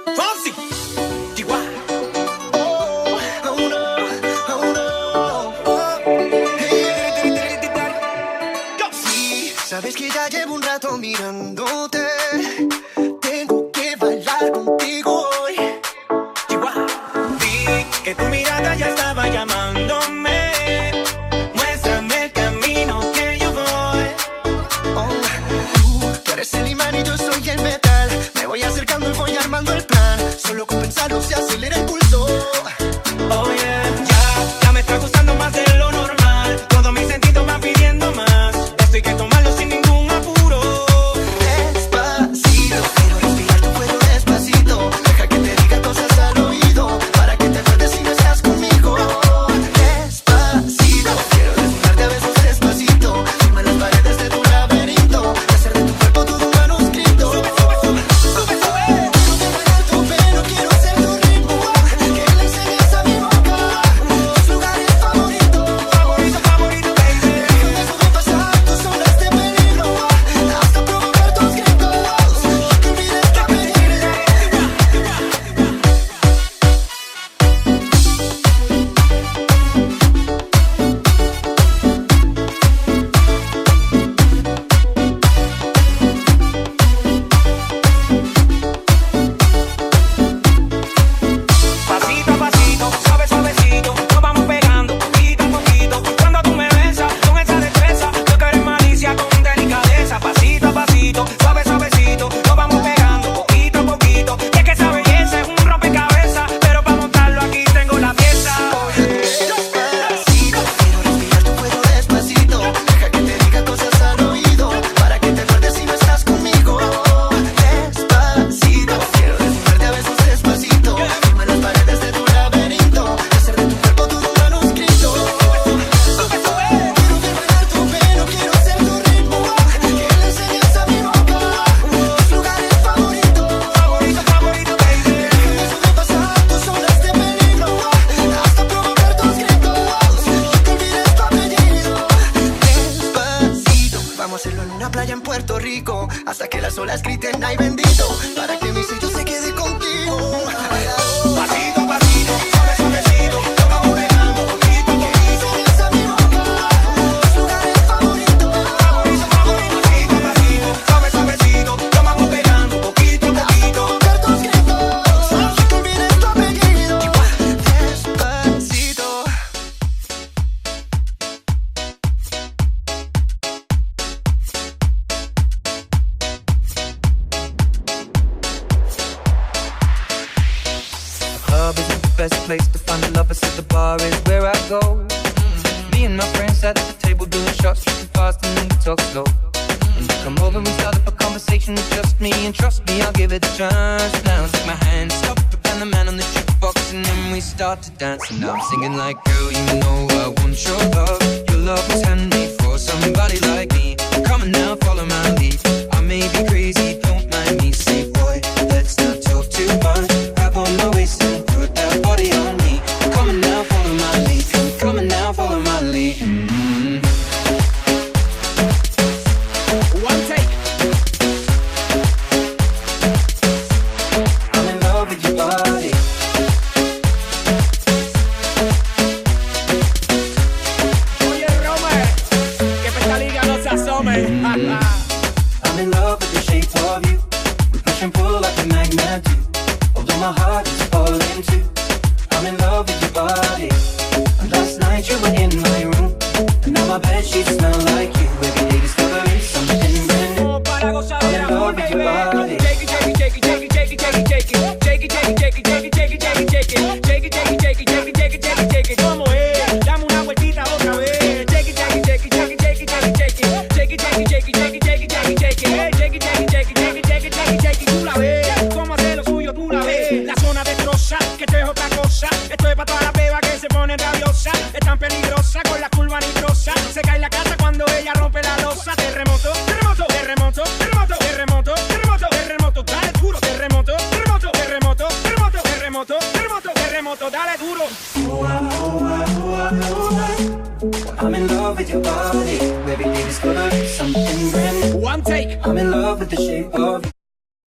Fonsi, Chihuahua. Sí, sabes que ya llevo un rato mirándote. Tengo que bailar contigo hoy. Chihuahua. Vi que tu mirada ya estaba llamándome. Muéstrame el camino que yo voy. Tú eres el imán y yo soy el metal. Me voy acercando y voy armando el plan. Solo con pensarlo se acelera el pulso. Oh yeah, ya me está gustando más de lo normal. Todos mis sentidos van pidiendo más. Esto hay que tomarlo sin ningún apuro. Despacito, quiero respirar tu cuello despacito. Deja que te diga cosas al oído, para que te acuerdes si no estás conmigo. Despacito, quiero desnudarte a besos despacito. Firma las paredes de tu laberinto y hacer de tu cuerpo todo un manuscrito. Sube, sube. Tu pelo, quiero ser tu ritmo. Que le enseñes a mi boca tus lugares favoritos. Favorito, baby. Déjame sobrepasar tus olas de peligro hasta provocar tus gritos y que olvides tu apellido. Pasito a pasito, suave, suavecito, nos vamos pegando poquito a poquito. Cuando tú me besas con esa destreza, yo quiero malicia con delicadeza. Pasito a pasito, suave, suavecito, nos vamos pegando poquito a poquito. Y es que esa belleza es un rompecabezas, pero para montarlo aquí tengo la pieza. Despacito, quiero respirar tu cuello despacito. Deja que te diga cosas al oído, para que te acuerdes si no estás conmigo. Despacito, quiero desnudarte a besos despacito. Firma las paredes de tu laberinto y hacer de tu cuerpo todo un manuscrito. Quiero desvelar tu pelo, quiero ser tu ritmo. Que le enseñes a mi boca tus lugares favoritos. Favorito, baby. Déjame sobrepasar tus olas de peligro hasta provocar tus gritos y que olvides tu apellido. Despacito, vamos a hacerlo en una playa en Puerto Rico hasta que las olas griten ay bendito, para que mi sello se quede contigo. Pasito a pasito, suave, suavecito, nos vamos pegando poquito a poquito. Enseñas a mi boca tus lugares favoritos. Pasito a pasito, suave, suavecito, nos vamos pegando poquito a poquito. Provocar tus gritos y que olvides tu apellido. Despacito. Club isn't the best place to find a lover, so the bar is where I go. Me and my friends sat at the table doing shots, tripping fast and then we talk slow. And you come over and start up a conversation with just me, and trust me, I'll give it a chance. Now take my hand, stop it, and the man on the jukebox, and then we start to dance. And I'm singing like, girl, you know I want your love. Your love was handmade for somebody like me. Come on now, follow my lead. I may be crazy, don't mind me. Say, boy, let's not talk too much. Grab on my waist and put that body on me. Come on now, follow my lead. Come on now, follow my lead. One take. I'm in love with your body. Oye, Romer, que pa' esta liga no se asome. I'm in love with the shape of you. We push and pull like a magnet do. Although my heart is falling too. I'm in love with your body. And last night you were in my room, and now my bedsheets smell like you. Every day discovering something brand new. Como para gozadera, I'm in love with your body. Shake it, shake it, shake it, shake it, shake it, shake it, shake it. Shake it, shake it, shake it, shake it, shake it, shake it, shake it. Shake it, shake it, shake it, shake it, shake it, shake it, shake it. ¿Cómo es? Dame una vueltita otra vez. Shake it, shake it, shake it, shake it, shake it, shake it, shake it. Shake it, shake it, shake it, shake it, shake it, shake it, shake it. Shake it, shake it, shake it, shake it, shake it, shake it, shake it. Tú la ves, cómo hace lo suyo, tú la ves. La zona destroza, que esto es otra cosa. Esto es para toda la beba que se pone rabiosa. Es tan peligrosa con la curva nitrosa. Se cae la casa cuando ella rompe la losa. Terremoto, terremoto, terremoto, terremoto, terremoto, terremoto, terremoto, dale duro. Terremoto, terremoto, terremoto, terremoto, terremoto, terremoto, terremoto, dale duro. I'm in love with your body. Every day discovering something brand new. One take. I'm in love with the shape of